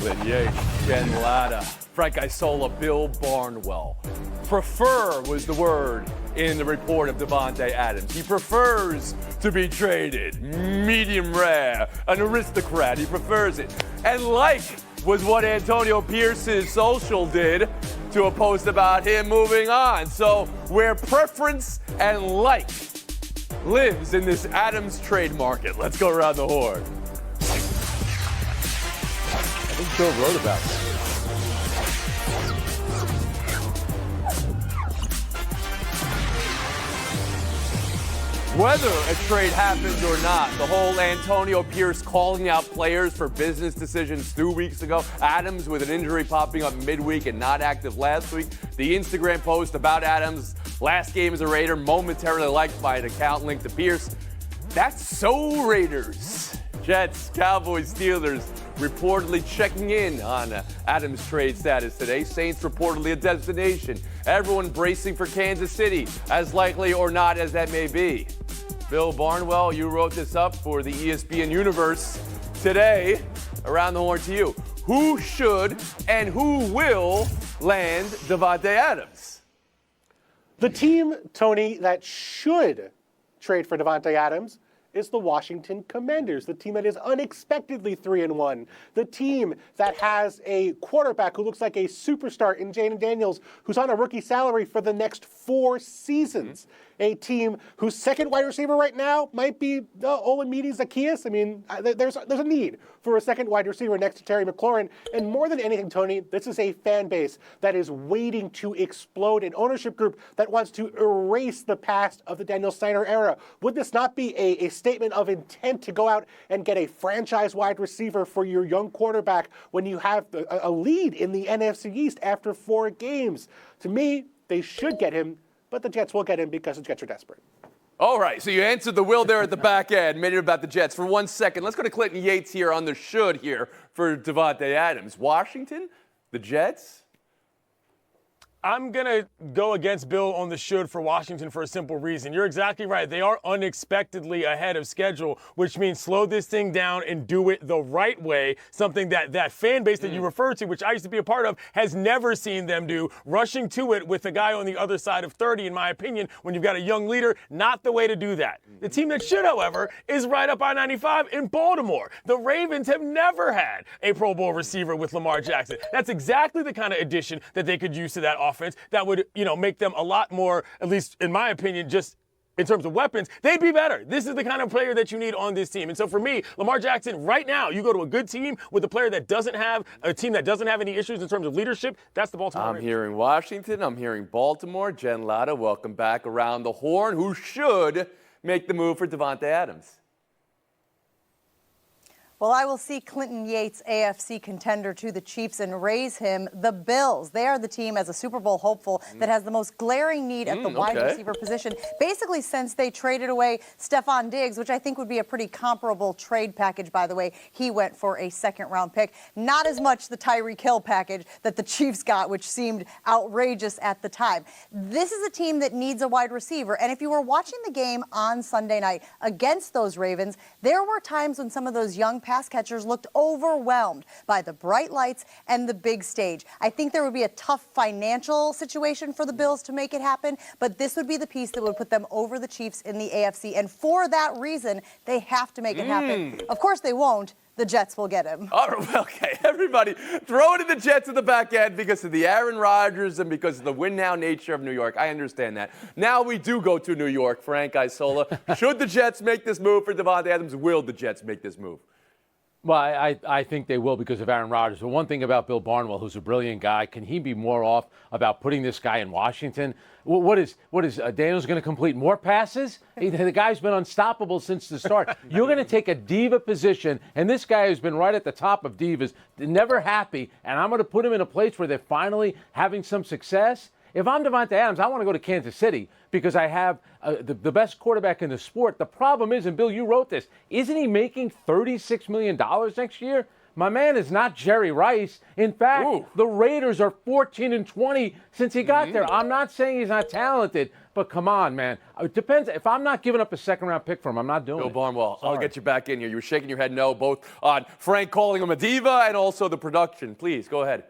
Lynn Yates, Jen Latta, Frank Isola, Bill Barnwell. Prefer was the word in the report of Davante Adams. He prefers to be traded. Medium rare, an aristocrat. He prefers it. And like was what Antonio Pierce's social did to a post about him moving on. So where preference and like lives in this Adams trade market. Let's go around the horn. I think Bill wrote about that. Whether a trade happens or not, the whole Antonio Pierce calling out players for business decisions 2 weeks ago, Adams with an injury popping up midweek and not active last week, the Instagram post about Adams' last game as a Raider momentarily liked by an account linked to Pierce. That's so Raiders. Jets, Cowboys, Steelers reportedly checking in on Adams' trade status today. Saints reportedly a destination. Everyone bracing for Kansas City, as likely or not as that may be. Bill Barnwell, you wrote this up for the ESPN Universe today. Around the horn to you. Who should and who will land Davante Adams? The team, Tony, that should trade for Davante Adams is the Washington Commanders, the team that is unexpectedly 3-1, the team that has a quarterback who looks like a superstar in Jaden Daniels, who's on a rookie salary for the next 4 seasons. A team whose second wide receiver right now might be Olamide Zaccheaus. I mean, there's a need for a second wide receiver next to Terry McLaurin. And more than anything, Tony, this is a fan base that is waiting to explode, an ownership group that wants to erase the past of the Daniel Snyder era. Would this not be a statement of intent to go out and get a franchise wide receiver for your young quarterback when you have a lead in the NFC East after 4 games? To me, they should get him, but the Jets will get him because the Jets are desperate. All right, so you answered the will there at the back end, made it about the Jets. For 1 second, let's go to Clinton Yates here on the should here for Davante Adams. Washington, the Jets? I'm going to go against Bill on the should for Washington for a simple reason. You're exactly right. They are unexpectedly ahead of schedule, which means slow this thing down and do it the right way, something that fan base that you refer to, which I used to be a part of, has never seen them do. Rushing to it with a guy on the other side of 30, in my opinion, when you've got a young leader, not the way to do that. The team that should, however, is right up I-95 in Baltimore. The Ravens have never had a Pro Bowl receiver with Lamar Jackson. That's exactly the kind of addition that they could use to that offense that would, make them a lot more, at least in my opinion, just in terms of weapons, they'd be better. This is the kind of player that you need on this team. And so for me, Lamar Jackson, right now, you go to a good team with a player that doesn't have, a team that doesn't have any issues in terms of leadership, that's the Baltimore Ravens. I'm hearing Washington, I'm hearing Baltimore. Jen Latta, welcome back around the horn. Who should make the move for Davante Adams? Well, I will see Clinton Yates, AFC contender to the Chiefs, and raise him the Bills. They are the team, as a Super Bowl hopeful, that has the most glaring need at the wide receiver position, basically since they traded away Stephon Diggs, which I think would be a pretty comparable trade package, by the way. He went for a second-round pick. Not as much the Tyreek Hill package that the Chiefs got, which seemed outrageous at the time. This is a team that needs a wide receiver, and if you were watching the game on Sunday night against those Ravens, there were times when some of those young pass catchers looked overwhelmed by the bright lights and the big stage. I think there would be a tough financial situation for the Bills to make it happen, but this would be the piece that would put them over the Chiefs in the AFC. And for that reason, they have to make it happen. Of course they won't. The Jets will get him. All right, okay, everybody, throw it in the Jets at the back end because of the Aaron Rodgers and because of the win-now nature of New York. I understand that. Now we do go to New York, Frank Isola. Should the Jets make this move for Davante Adams? Will the Jets make this move? Well, I think they will because of Aaron Rodgers. But one thing about Bill Barnwell, who's a brilliant guy, can he be more off about putting this guy in Washington? What is Daniels going to complete more passes? The guy's been unstoppable since the start. You're going to take a diva position, and this guy has been right at the top of divas, never happy, and I'm going to put him in a place where they're finally having some success. If I'm Davante Adams, I want to go to Kansas City because I have the best quarterback in the sport. The problem is, and Bill, you wrote this, isn't he making $36 million next year? My man is not Jerry Rice. In fact, the Raiders are 14-20 since he got there. I'm not saying he's not talented, but but come on, man. It depends. If I'm not giving up a second-round pick for him, I'm not doing Bill it. Barnwell, I'll Sorry. get you back in here. You were shaking your head no, both on Frank calling him a diva and also the production. Please, go ahead.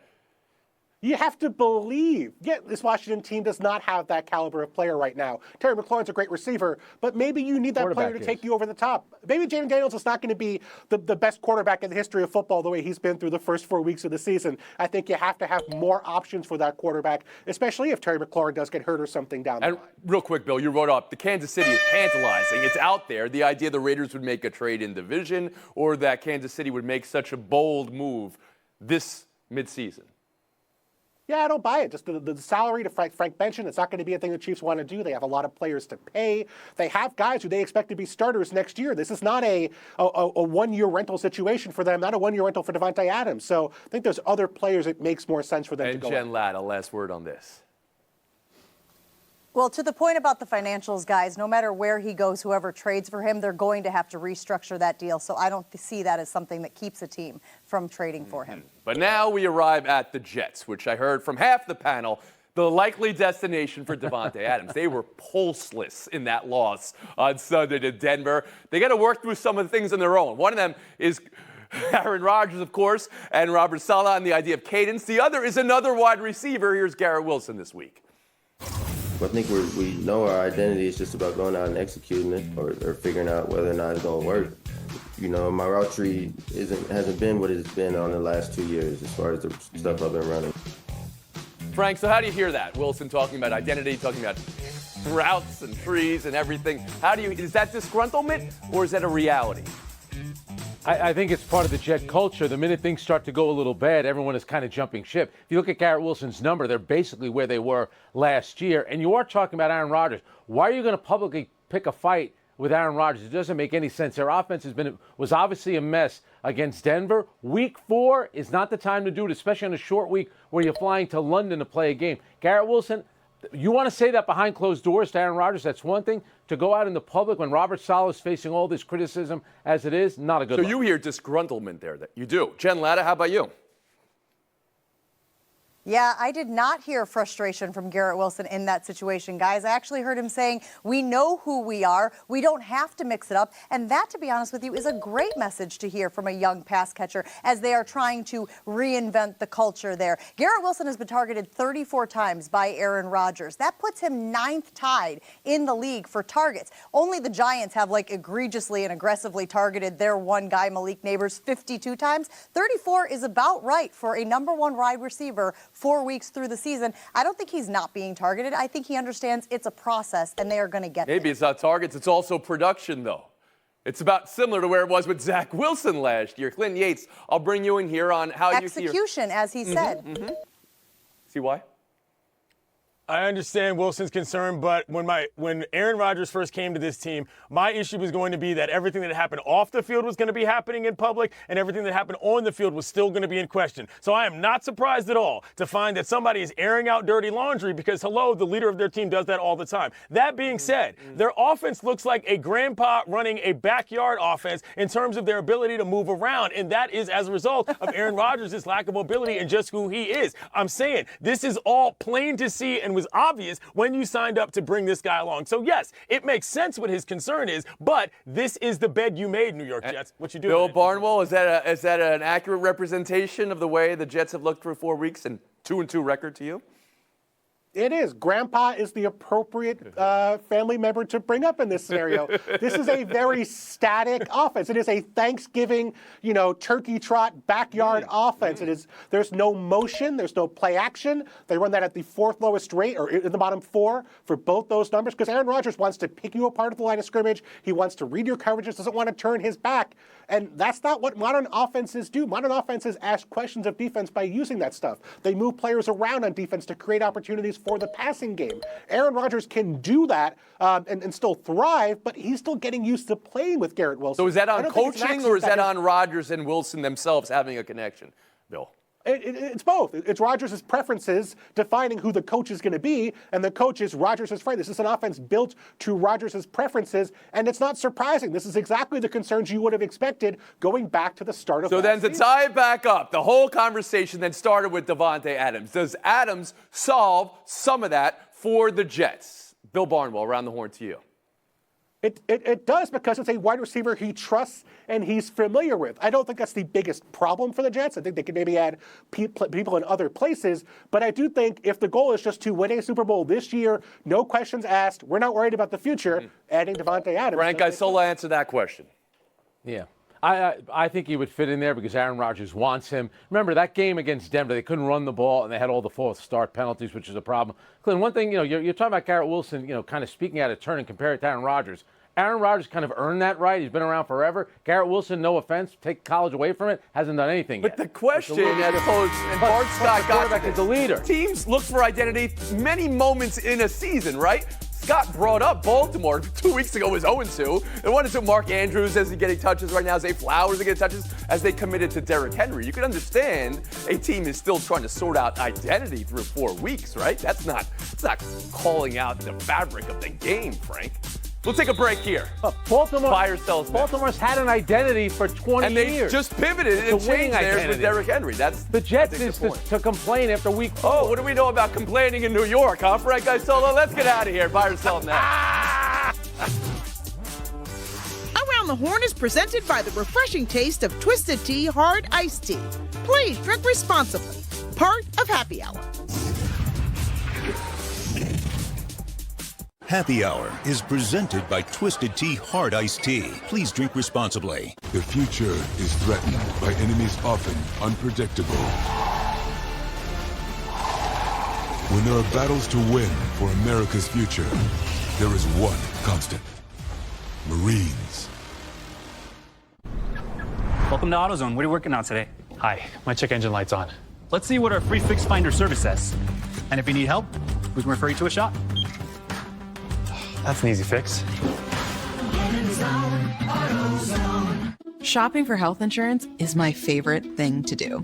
You have to believe. Yeah, this Washington team does not have that caliber of player right now. Terry McLaurin's a great receiver, but maybe you need that player to Quarterback take is. you over the top. Maybe Jaden Daniels is not going to be the best quarterback in the history of football the way he's been through the first 4 weeks of the season. I think you have to have more options for that quarterback, especially if Terry McLaurin does get hurt or something down the And line. real quick, Bill, you wrote up the Kansas City is tantalizing. It's out there. The idea the Raiders would make a trade in division or that Kansas City would make such a bold move this midseason. Yeah, I don't buy it. Just the salary to Frank Benchen, it's not going to be a thing the Chiefs want to do. They have a lot of players to pay. They have guys who they expect to be starters next year. This is not a one-year rental situation for them, not a one-year rental for Davante Adams. So I think there's other players it makes more sense for them to And go Jen out. Ladd, a last word on this. Well, to the point about the financials, guys, no matter where he goes, whoever trades for him, they're going to have to restructure that deal. So I don't see that as something that keeps a team from trading for him. But now we arrive at the Jets, which I heard from half the panel, the likely destination for Davante Adams. They were pulseless in that loss on Sunday to Denver. They got to work through some of the things on their own. One of them is Aaron Rodgers, of course, and Robert Saleh and the idea of cadence. The other is another wide receiver. Here's Garrett Wilson this week. I think we know our identity is just about going out and executing it or figuring out whether or not it's going to work. You know, my route tree hasn't been what it's been on the last 2 years as far as the stuff I've been running. Frank, so how do you hear that? Wilson talking about identity, talking about routes and trees and everything. Is that disgruntlement or is that a reality? I think it's part of the Jet culture. The minute things start to go a little bad, everyone is kind of jumping ship. If you look at Garrett Wilson's number, they're basically where they were last year. And you are talking about Aaron Rodgers. Why are you going to publicly pick a fight with Aaron Rodgers? It doesn't make any sense. Their offense was obviously a mess against Denver. Week 4 is not the time to do it, especially on a short week where you're flying to London to play a game. Garrett Wilson, you want to say that behind closed doors to Aaron Rodgers, that's one thing. To go out in the public when Robert Saleh is facing all this criticism as it is, not a good So look. you hear disgruntlement there. That you do. Jen Latta, how about you? Yeah, I did not hear frustration from Garrett Wilson in that situation, guys. I actually heard him saying, we know who we are. We don't have to mix it up. And that, to be honest with you, is a great message to hear from a young pass catcher as they are trying to reinvent the culture there. Garrett Wilson has been targeted 34 times by Aaron Rodgers. That puts him 9th tied in the league for targets. Only the Giants have egregiously and aggressively targeted their one guy, Malik Neighbors, 52 times. 34 is about right for a number 1 wide receiver 4 weeks through the season. I don't think he's not being targeted. I think he understands it's a process and they are going to get Maybe there. it's not targets. It's also production, though. It's about similar to where it was with Zach Wilson last year. Clinton Yates, I'll bring you in here on how you see. Execution, as he said. See why? I understand Wilson's concern, but when Aaron Rodgers first came to this team, my issue was going to be that everything that happened off the field was going to be happening in public, and everything that happened on the field was still going to be in question. So I am not surprised at all to find that somebody is airing out dirty laundry because, hello, the leader of their team does that all the time. That being said, their offense looks like a grandpa running a backyard offense in terms of their ability to move around, and that is as a result of Aaron Rodgers' lack of mobility and just who he is. I'm saying this is all plain to see and was obvious when you signed up to bring this guy along. So yes, it makes sense what his concern is, but this is the bed you made, New York Jets. What you doing? Bill Barnwell, is that an accurate representation of the way the Jets have looked for 4 weeks and 2-2 record to you? It is. Grandpa is the appropriate family member to bring up in this scenario. This is a very static offense. It is a Thanksgiving, turkey trot backyard offense. There's no motion. There's no play action. They run that at the 4th lowest rate, or in the bottom 4 for both those numbers, because Aaron Rodgers wants to pick you apart at the line of scrimmage. He wants to read your coverages, doesn't want to turn his back. And that's not what modern offenses do. Modern offenses ask questions of defense by using that stuff. They move players around on defense to create opportunities for the passing game. Aaron Rodgers can do that and still thrive, but he's still getting used to playing with Garrett Wilson. So is that I on don't think it's an coaching accident or is that his- on Rodgers and Wilson themselves having a connection, Bill? It's both. It's Rodgers' preferences defining who the coach is going to be, and the coach is Rodgers' friend. This is an offense built to Rodgers' preferences, and it's not surprising. This is exactly the concerns you would have expected going back to the start of So last then to season. tie it back up, the whole conversation then started with Davante Adams. Does Adams solve some of that for the Jets? Bill Barnwell, around the horn to you. It does, because it's a wide receiver he trusts and he's familiar with. I don't think that's the biggest problem for the Jets. I think they could maybe add people in other places. But I do think if the goal is just to win a Super Bowl this year, no questions asked, we're not worried about the future, adding Davante Adams. Frank Isola, answer that question. Yeah. I think he would fit in there because Aaron Rodgers wants him. Remember that game against Denver, they couldn't run the ball and they had all the false start penalties, which is a problem. Clint, one thing, you're talking about Garrett Wilson, kind of speaking out of turn and compare it to Aaron Rodgers. Aaron Rodgers kind of earned that right. He's been around forever. Garrett Wilson, no offense, take college away from it, hasn't done anything yet. But the question that posed, and Bart Scott got to the leader. Teams look for identity many moments in a season, right? Scott brought up Baltimore 2 weeks ago was 0-2. They wanted to Mark Andrews as he's getting touches right now, Zay Flowers is getting touches as they committed to Derrick Henry. You can understand a team is still trying to sort out identity through 4 weeks, right? It's not calling out the fabric of the game, Frank. We'll take a break here. Baltimore's had an identity for 20 years. And they just pivoted and changed theirs with Derrick Henry. The Jets is to complain after week 4. Oh, what do we know about complaining in New York, huh, Frank Isola? Let's get out of here. Buy or sell now. Around the Horn is presented by the refreshing taste of Twisted Tea Hard Iced Tea. Please drink responsibly. Part of Happy Hour. Happy Hour is presented by Twisted Tea Hard Iced Tea. Please drink responsibly. The future is threatened by enemies often unpredictable. When there are battles to win for America's future, there is one constant: Marines. Welcome to AutoZone. What are you working on today? Hi, my check engine light's on. Let's see what our free Fix Finder service says. And if you need help, we can refer you to a shop. That's an easy fix. Shopping for health insurance is my favorite thing to do.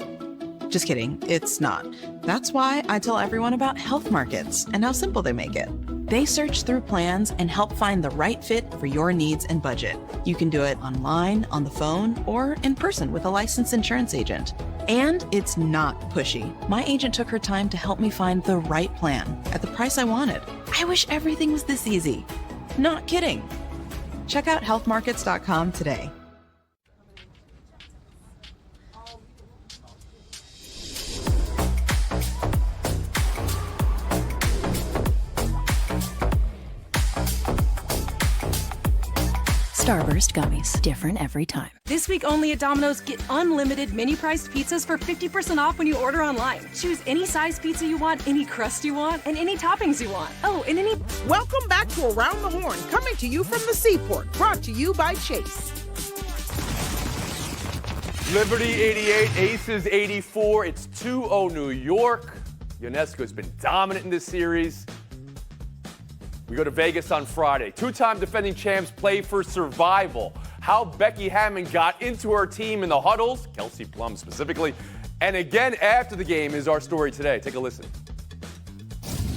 Just kidding, it's not. That's why I tell everyone about Health Markets and how simple they make it. They search through plans and help find the right fit for your needs and budget. You can do it online, on the phone, or in person with a licensed insurance agent. And it's not pushy. My agent took her time to help me find the right plan at the price I wanted. I wish everything was this easy. Not kidding. Check out healthmarkets.com today. Starburst gummies, different every time. This week only at Domino's, get unlimited mini-priced pizzas for 50% off when you order online. Choose any size pizza you want, any crust you want, and any toppings you want. Oh, and any... Welcome back to Around the Horn, coming to you from the Seaport, brought to you by Chase. Liberty 88, Aces 84. It's 2-0 New York. Ionesco's been dominant in this series. We go to Vegas on Friday. Two-time defending champs play for survival. How Becky Hammon got into her team in the huddles, Kelsey Plum specifically, and again after the game is our story today. Take a listen.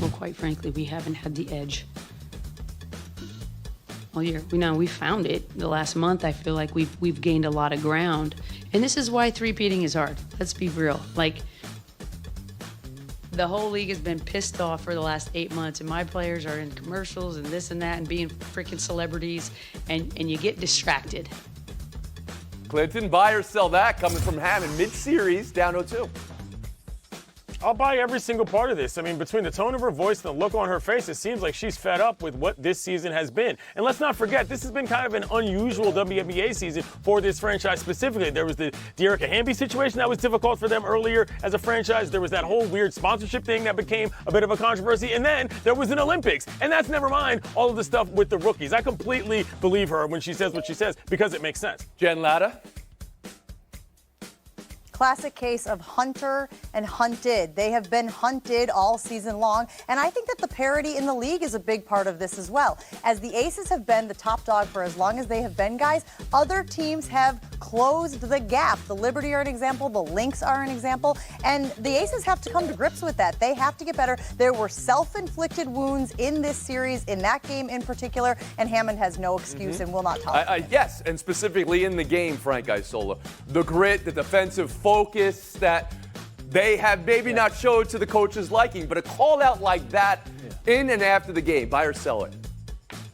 Well, quite frankly, we haven't had the edge all year. We found it the last month. I feel like we've gained a lot of ground, and this is why three-peating is hard. Let's be real. The whole league has been pissed off for the last 8 months, and my players are in commercials and this and that and being freaking celebrities, and you get distracted. Clinton, buy or sell that coming from Hammon mid-series, down 0-2. I'll buy every single part of this. I mean, between the tone of her voice and the look on her face, it seems like she's fed up with what this season has been. And let's not forget, this has been kind of an unusual WNBA season for this franchise specifically. There was the De'Erica Hamby situation that was difficult for them earlier as a franchise. There was that whole weird sponsorship thing that became a bit of a controversy. And then there was an Olympics. And that's never mind all of the stuff with the rookies. I completely believe her when she says what she says because it makes sense. Jen Latta. Classic case of hunter and hunted. They have been hunted all season long, and I think that the parity in the league is a big part of this as well. As the Aces have been the top dog for as long as they have been, guys, other teams have closed the gap. The Liberty are an example, the Lynx are an example, and the Aces have to come to grips with that. They have to get better. There were self-inflicted wounds in this series, in that game in particular, and Hammond has no excuse and will not tolerate it. Yes, and specifically in the game, Frank Isola. The grit, the defensive focus that they have maybe not showed to the coach's liking, but a call out like that in and after the game, buy or sell it?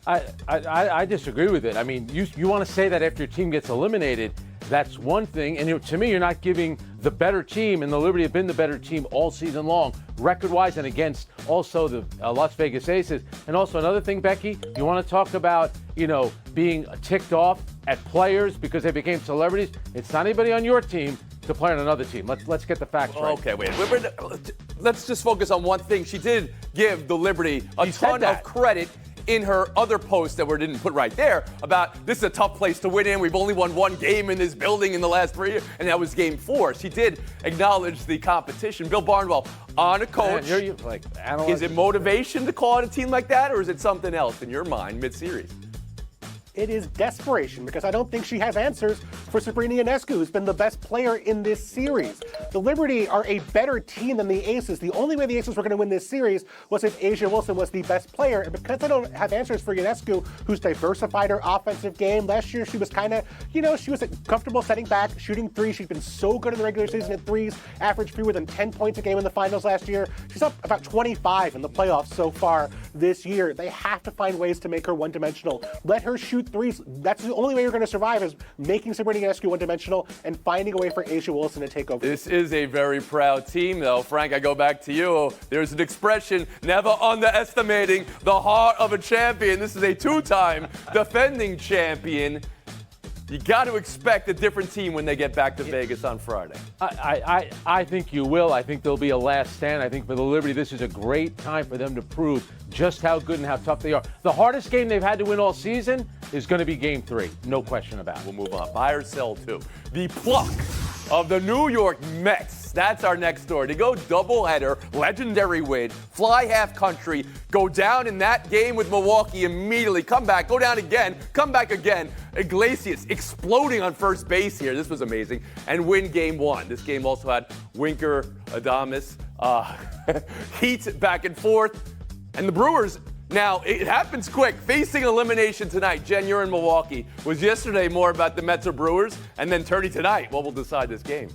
I disagree with it. I mean, you want to say that after your team gets eliminated, that's one thing. And to me, you're not giving the better team, and the Liberty have been the better team all season long, record-wise, and against also the Las Vegas Aces. And also another thing, Becky, you want to talk about, being ticked off at players because they became celebrities. It's not anybody on your team to play on another team. Let's get the facts right. Okay, wait. Let's just focus on one thing. She did give the Liberty a ton of credit in her other post that we didn't put right there about this is a tough place to win in. We've only won one game in this building in the last 3 years, and that was game 4. She did acknowledge the competition. Bill Barnwell, on a coach, is it motivation to call out a team like that, or is it something else in your mind mid-series? It is desperation because I don't think she has answers for Sabrina Ionescu, who's been the best player in this series. The Liberty are a better team than the Aces. The only way the Aces were going to win this series was if A'ja Wilson was the best player. And because they don't have answers for Ionescu, who's diversified her offensive game, last year she was kind of, she was comfortable setting back, shooting threes. She's been so good in the regular season at threes, averaged fewer than 10 points a game in the finals last year. She's up about 25 in the playoffs so far this year. They have to find ways to make her one-dimensional. Let her shoot threes. That's the only way you're going to survive, is making Sabrina Ionescu one-dimensional and finding a way for A'ja Wilson to take over. This is a very proud team, though. Frank, I go back to you. There's an expression, never underestimating the heart of a champion. This is a 2-time defending champion. You got to expect a different team when they get back to Vegas on Friday. I think you will. I think there'll be a last stand. I think for the Liberty, this is a great time for them to prove just how good and how tough they are. The hardest game they've had to win all season is going to be Game 3. No question about it. We'll move on. Buy or sell, too. The pluck of the New York Mets. That's our next story. To go doubleheader, legendary win, fly half country, go down in that game with Milwaukee immediately, come back, go down again, come back again. Iglesias exploding on first base here. This was amazing. And win Game 1. This game also had Winker, Adames, Heat back and forth. And the Brewers, now, it happens quick. Facing elimination tonight, Jen, you're in Milwaukee. Was yesterday more about the Mets or Brewers? And then turning tonight, what will decide this game?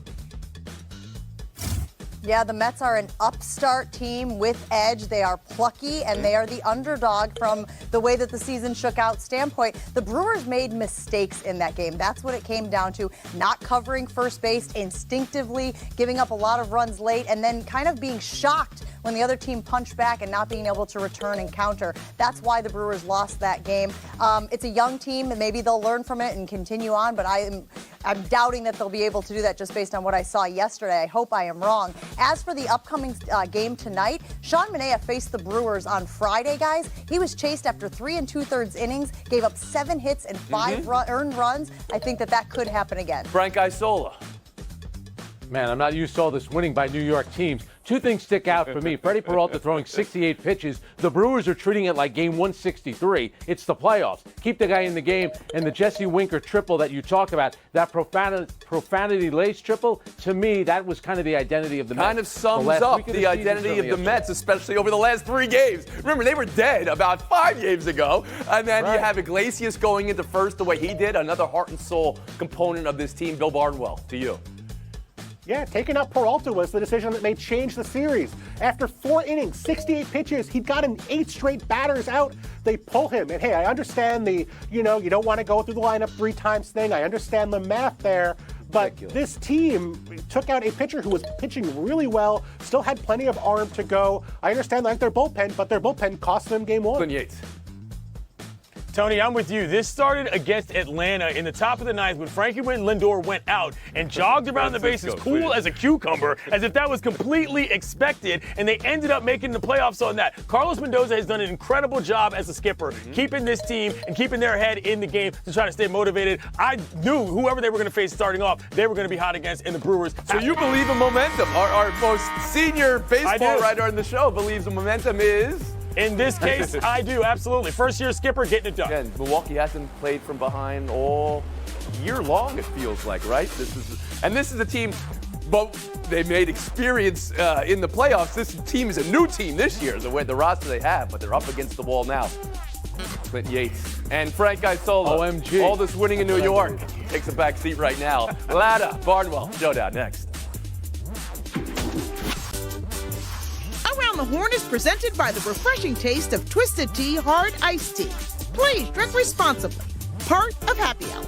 Yeah, the Mets are an upstart team with edge. They are plucky, and they are the underdog from the way that the season shook out standpoint. The Brewers made mistakes in that game. That's what it came down to. Not covering first base, instinctively giving up a lot of runs late, and then kind of being shocked when the other team punched back and not being able to return and counter. That's why the Brewers lost that game. It's a young team, and maybe they'll learn from it and continue on, but I'm doubting that they'll be able to do that just based on what I saw yesterday. I hope I am wrong. As for the upcoming game tonight, Sean Manaea faced the Brewers on Friday, guys. He was chased after 3 2/3 innings, gave up 7 hits and 5 earned runs. I think that could happen again. Frank Isola. Man, I'm not used to all this winning by New York teams. 2 things stick out for me. Freddie Peralta throwing 68 pitches. The Brewers are treating it like game 163. It's the playoffs. Keep the guy in the game. And the Jesse Winker triple that you talk about, that profanity-laced triple, to me, that was kind of the identity of the Mets. Kind of sums up the identity of the Mets, especially over the last 3 games. Remember, they were dead about 5 games ago. And then you have Iglesias going into first the way he did. Another heart and soul component of this team. Bill Barnwell, to you. Yeah, taking out Peralta was the decision that may change the series. After 4 innings, 68 pitches, he'd gotten 8 straight batters out. They pull him. And hey, I understand the, you don't want to go through the lineup 3 times thing. I understand the math there. But this team took out a pitcher who was pitching really well, still had plenty of arm to go. I understand like their bullpen, but their bullpen cost them game 1. Clint Yates. Tony, I'm with you. This started against Atlanta in the top of the 9th when Frankie Lindor went out and jogged around the bases cool as a cucumber, as if that was completely expected, and they ended up making the playoffs on that. Carlos Mendoza has done an incredible job as a skipper, keeping this team and keeping their head in the game to try to stay motivated. I knew whoever they were going to face starting off, they were going to be hot against in the Brewers. So you believe in momentum. Our most senior baseball writer on the show believes the momentum is... In this case, I do, absolutely. First-year skipper getting it done. Again, Milwaukee hasn't played from behind all year long, it feels like, right? This is a team, but they made experience in the playoffs. This team is a new team this year, the roster they have, but they're up against the wall now. Clint Yates and Frank Isola. OMG. All this winning in New York takes a back seat right now. Latta, Barnwell, showdown next. Around the Horn is presented by the refreshing taste of Twisted Tea Hard Iced Tea. Please drink responsibly. Part of Happy Hour.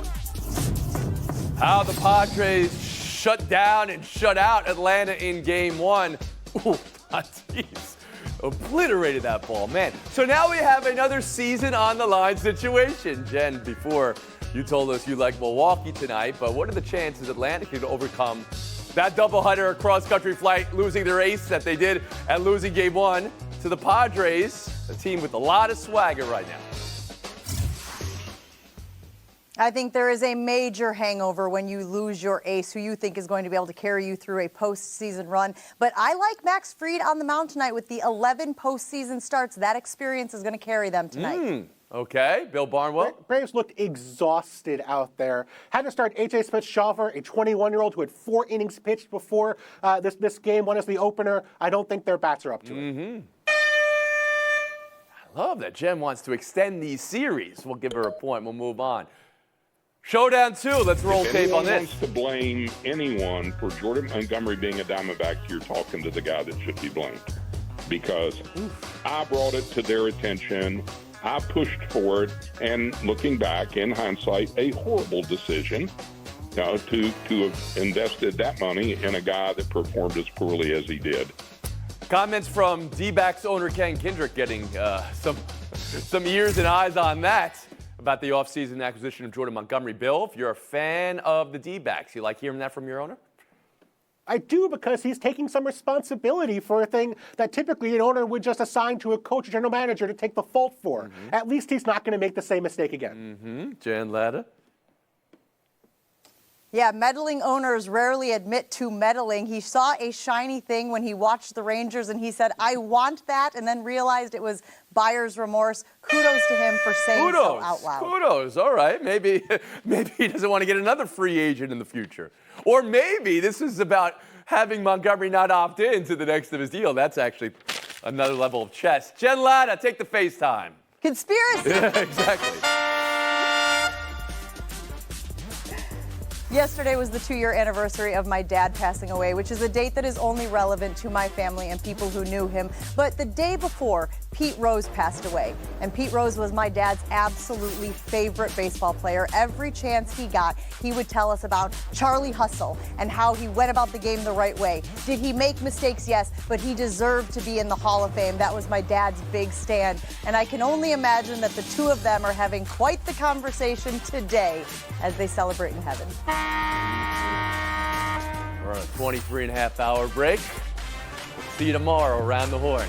How the Padres shut down and shut out Atlanta in Game 1. Ooh, Tatis obliterated that ball, man. So now we have another season on the line situation. Jen, before you told us you like Milwaukee tonight, but what are the chances Atlanta could overcome that doubleheader cross-country flight, losing their ace that they did and losing Game 1 to the Padres, a team with a lot of swagger right now? I think there is a major hangover when you lose your ace, who you think is going to be able to carry you through a postseason run. But I like Max Fried on the mound tonight with the 11 postseason starts. That experience is going to carry them tonight. Okay, Bill Barnwell. Braves looked exhausted out there. Had to start A.J. Smith-Shawver, a 21-year-old who had 4 innings pitched before this game. One is the opener. I don't think their bats are up to it. I love that Jen wants to extend these series. We'll give her a point. We'll move on. Showdown 2. Let's roll tape on this. If anyone wants to blame anyone for Jordan Montgomery being a Diamondback, you're talking to the guy that should be blamed. Because I brought it to their attention. I pushed for it, and looking back, in hindsight, a horrible decision to have invested that money in a guy that performed as poorly as he did. Comments from D-backs owner Ken Kendrick getting some ears and eyes on that about the offseason acquisition of Jordan Montgomery. Bill, if you're a fan of the D-backs, you like hearing that from your owner? I do, because he's taking some responsibility for a thing that typically an owner would just assign to a coach or general manager to take the fault for. At least he's not going to make the same mistake again. Jan Latta? Yeah, meddling owners rarely admit to meddling. He saw a shiny thing when he watched the Rangers, and he said, I want that, and then realized it was buyer's remorse. Kudos to him for saying so out loud. Kudos. All right. Maybe he doesn't want to get another free agent in the future. Or maybe this is about having Montgomery not opt in to the next of his deal. That's actually another level of chess. Jen Latta, take the FaceTime. Conspiracy. Yeah, exactly. Yesterday was the 2-year anniversary of my dad passing away, which is a date that is only relevant to my family and people who knew him. But the day before, Pete Rose passed away. And Pete Rose was my dad's absolutely favorite baseball player. Every chance he got, he would tell us about Charlie Hustle and how he went about the game the right way. Did he make mistakes? Yes, but he deserved to be in the Hall of Fame. That was my dad's big stand. And I can only imagine that the two of them are having quite the conversation today as they celebrate in heaven. We're on a 23-and-a-half hour break. See you tomorrow around the horn.